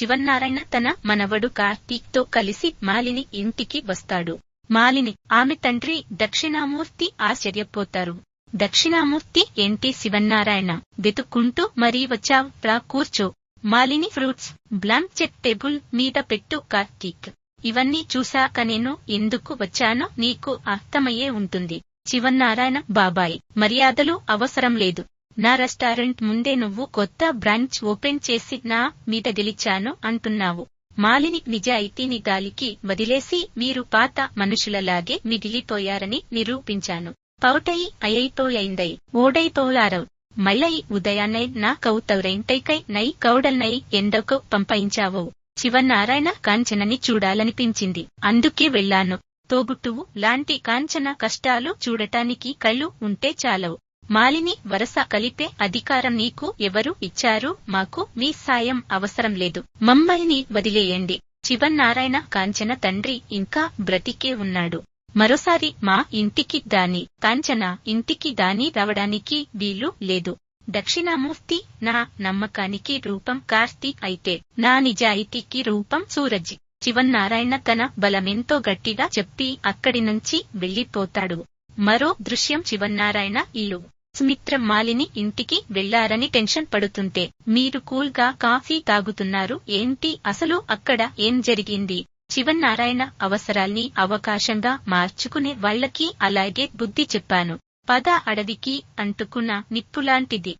చివన్నారాయణ తన మనవడు కార్తీక్ తో కలిసి మాలిని ఇంటికి వస్తాడు. మాలిని, ఆమె తండ్రి దక్షిణామూర్తి ఆశ్చర్యపోతారు. దక్షిణామూర్తి, ఏంటి శివన్నారాయణ, వెతుక్కుంటూ మరీ వచ్చావ్, రా కూర్చో. Malini, fruits blank cheque table మీద పెట్టు. కార్తీక్, ఇవన్నీ చూశాక నేను ఎందుకు వచ్చానో నీకు అర్థమయ్యే ఉంటుంది. శివన్నారాయణ, బాబాయ్, మర్యాదలు అవసరం లేదు. నా రెస్టారెంట్ ముందే నువ్వు కొత్త బ్రాంచ్ ఓపెన్ చేసి నా మీద గెలిచాను అంటున్నావు. మాలిని, నిజాయితీని గాలికి వదిలేసి మీరు పాత మనుషులలాగే మిగిలిపోయారని నిరూపించాను. పౌటై అయ్యిపోయిందై ఓడైపోయారవ్. మళ్ళీ ఉదయాన్నే నా కౌతౌరేంటైకై నై కౌడల్నై ఎందుకు పంపాయించావు? శివనారాయణ, కాంచనని చూడాలనిపించింది, అందుకే వెళ్ళాను. తోబుట్టువు లాంటి కాంచన కష్టాలు చూడటానికి కళ్ళు ఉంటే చాలవు. మాలిని, వరస కలిపే అధికారం నీకు ఎవరు ఇచ్చారు? మాకు మీ సాయం అవసరం లేదు. మమ్మల్ని వదిలేయండి. శివనారాయణ, కాంచన తండ్రి ఇంకా బ్రతికే ఉన్నాడు. మరోసారి మా ఇంటికి దాని, కాంచన ఇంటికి దాని రావడానికి వీలు లేదు. దక్షిణామూర్తి, నా నమ్మకానికి రూపం కార్తీక్ అయితే నా నిజాయితీకి రూపం సూరజ్. శివనారాయణ తన బలమెంతో గట్టిగా చెప్పి అక్కడి నుంచి వెళ్లిపోతాడు. మరో దృశ్యం, శివనారాయణ ఇల్లు. సుమిత్ర మాలిని ఇంటికి వెళ్లారని టెన్షన్ పడుతుంటే మీరు కూల్ గా కాఫీ తాగుతున్నారు ఏంటి? అసలు అక్కడ ఏం జరిగింది? శివనారాయణ, అవసరాల్ని అవకాశంగా మార్చుకునే వాళ్ళకి అలాగే బుద్ధి చెప్పాను. పద, అడవికి అంటుకున్న నిప్పులాంటిది